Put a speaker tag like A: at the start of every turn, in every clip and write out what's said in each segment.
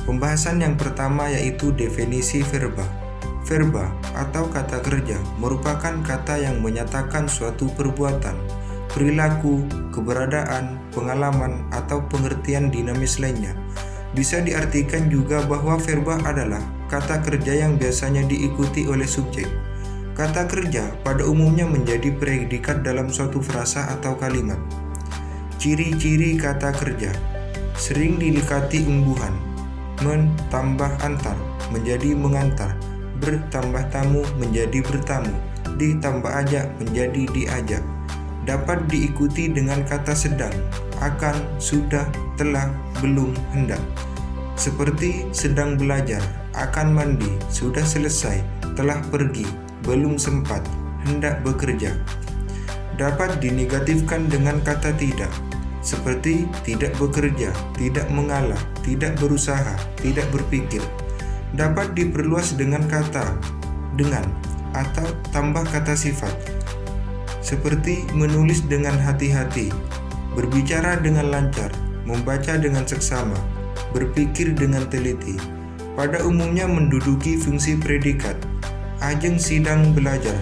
A: Pembahasan yang pertama yaitu definisi verba. Verba atau kata kerja merupakan kata yang menyatakan suatu perbuatan, perilaku, keberadaan, pengalaman, atau pengertian dinamis lainnya. Bisa diartikan juga bahwa verba adalah kata kerja yang biasanya diikuti oleh subjek. Kata kerja pada umumnya menjadi predikat dalam suatu frasa atau kalimat. Ciri-ciri kata kerja: sering dilekati imbuhan, mentambah antar menjadi mengantar, bertambah tamu menjadi bertamu, ditambah ajak menjadi diajak. Dapat diikuti dengan kata sedang, akan, sudah, telah, belum, hendak. Seperti sedang belajar, akan mandi, sudah selesai, telah pergi, belum sempat, hendak bekerja. Dapat dinegatifkan dengan kata tidak, seperti tidak bekerja, tidak mengalah, tidak berusaha, tidak berpikir. Dapat diperluas dengan kata dengan atau tambah kata sifat, seperti menulis dengan hati-hati, berbicara dengan lancar, membaca dengan seksama, berpikir dengan teliti. Pada umumnya menduduki fungsi predikat. Ajeng sidang belajar,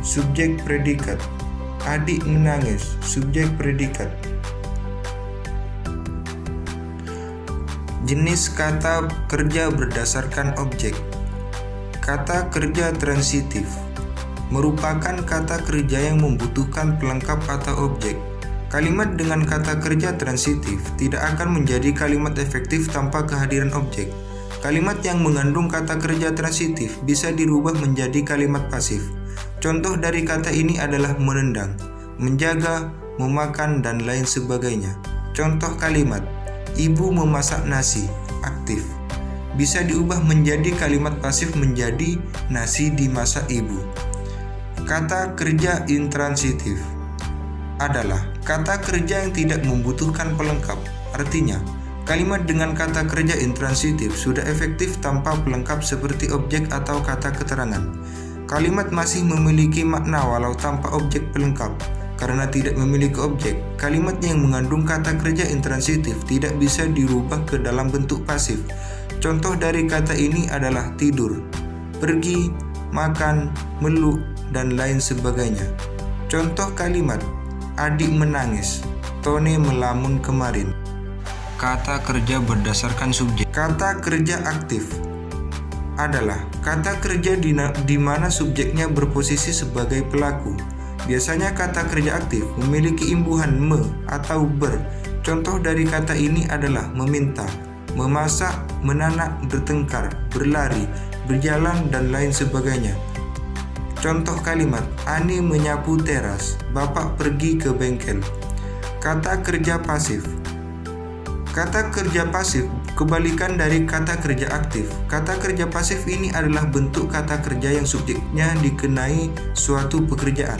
A: subjek predikat. Adik menangis, subjek predikat. Jenis kata kerja berdasarkan objek. Kata kerja transitif merupakan kata kerja yang membutuhkan pelengkap atau objek. Kalimat dengan kata kerja transitif tidak akan menjadi kalimat efektif tanpa kehadiran objek. Kalimat yang mengandung kata kerja transitif bisa dirubah menjadi kalimat pasif. Contoh dari kata ini adalah menendang, menjaga, memakan, dan lain sebagainya. Contoh kalimat: ibu memasak nasi, aktif. Bisa diubah menjadi kalimat pasif menjadi nasi dimasak ibu. Kata kerja intransitif adalah kata kerja yang tidak membutuhkan pelengkap. Artinya, kalimat dengan kata kerja intransitif sudah efektif tanpa pelengkap seperti objek atau kata keterangan. Kalimat masih memiliki makna walau tanpa objek pelengkap. Karena tidak memiliki objek, kalimat yang mengandung kata kerja intransitif tidak bisa dirubah ke dalam bentuk pasif. Contoh dari kata ini adalah tidur, pergi, makan, meluk, dan lain sebagainya. Contoh kalimat: adik menangis, Tone melamun kemarin. Kata kerja berdasarkan subjek. Kata kerja aktif adalah kata kerja di mana subjeknya berposisi sebagai pelaku. Biasanya kata kerja aktif memiliki imbuhan me atau ber. Contoh dari kata ini adalah meminta, memasak, menanak, bertengkar, berlari, berjalan, dan lain sebagainya. Contoh kalimat: Ani menyapu teras, Bapak pergi ke bengkel. Kata kerja pasif. Kata kerja pasif kebalikan dari kata kerja aktif. Kata kerja pasif ini adalah bentuk kata kerja yang subjeknya dikenai suatu pekerjaan.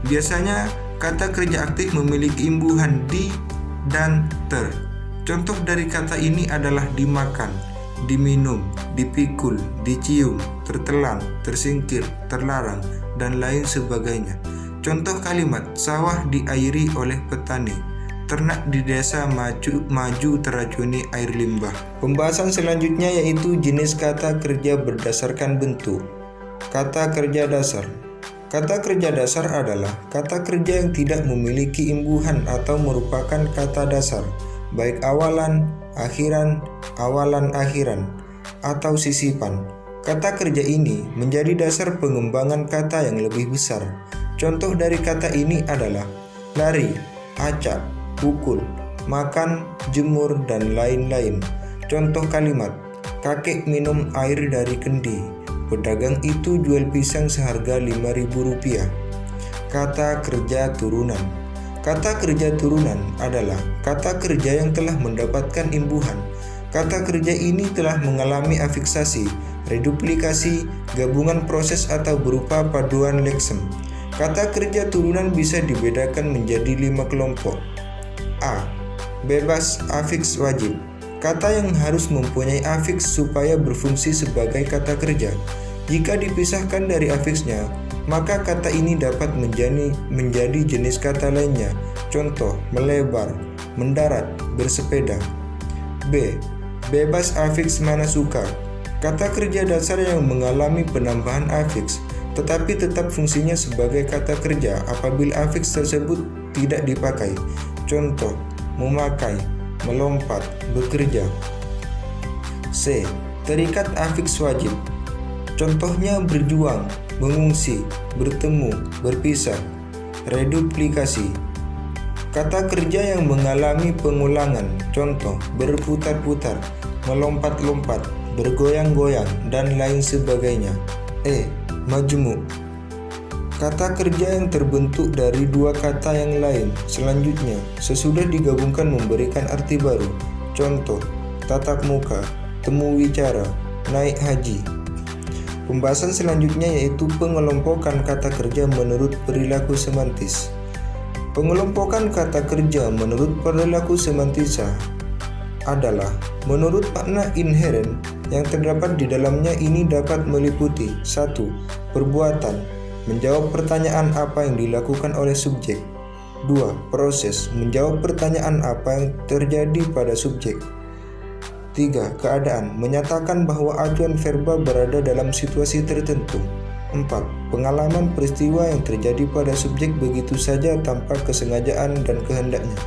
A: Biasanya kata kerja aktif memiliki imbuhan di dan ter. Contoh dari kata ini adalah dimakan, diminum, dipikul, dicium, tertelan, tersingkir, terlarang, dan lain sebagainya. Contoh kalimat: sawah diairi oleh petani, ternak di desa maju teracuni air limbah. Pembahasan selanjutnya yaitu jenis kata kerja berdasarkan bentuk. Kata kerja dasar. Kata kerja dasar adalah kata kerja yang tidak memiliki imbuhan atau merupakan kata dasar, baik awalan, akhiran, akhiran, atau sisipan. Kata kerja ini menjadi dasar pengembangan kata yang lebih besar. Contoh dari kata ini adalah lari, acak, pukul, makan, jemur, dan lain-lain. Contoh kalimat: kakek minum air dari kendi, pedagang itu jual pisang seharga Rp5.000. Kata kerja turunan. Kata kerja turunan adalah kata kerja yang telah mendapatkan imbuhan. Kata kerja ini telah mengalami afiksasi, reduplikasi, gabungan proses atau berupa paduan leksem. Kata kerja turunan bisa dibedakan menjadi 5 kelompok. A. Bebas afiks wajib. Kata yang harus mempunyai afiks supaya berfungsi sebagai kata kerja. Jika dipisahkan dari afiksnya, maka kata ini dapat menjadi jenis kata lainnya. Contoh: melebar, mendarat, bersepeda. B. Bebas afiks mana suka. Kata kerja dasar yang mengalami penambahan afiks, tetapi tetap fungsinya sebagai kata kerja apabila afiks tersebut tidak dipakai. Contoh, memakai, melompat, bekerja. C. Terikat afiks wajib. Contohnya berjuang, mengungsi, bertemu, berpisah. Reduplikasi. Kata kerja yang mengalami pengulangan. Contoh, berputar-putar, melompat-lompat, bergoyang-goyang, dan lain sebagainya. E. Majmuk. Kata kerja yang terbentuk dari dua kata yang lain selanjutnya sesudah digabungkan memberikan arti baru. Contoh, tatap muka, temu wicara, naik haji. Pembahasan selanjutnya yaitu pengelompokan kata kerja menurut perilaku semantis. Pengelompokan kata kerja menurut perilaku semantisa adalah menurut makna inheren yang terdapat di dalamnya. Ini dapat meliputi 1. Perbuatan, menjawab pertanyaan apa yang dilakukan oleh subjek. 2. Proses, menjawab pertanyaan apa yang terjadi pada subjek. 3. Keadaan, menyatakan bahwa acuan verba berada dalam situasi tertentu. 4. Pengalaman peristiwa yang terjadi pada subjek begitu saja tanpa kesengajaan dan kehendaknya.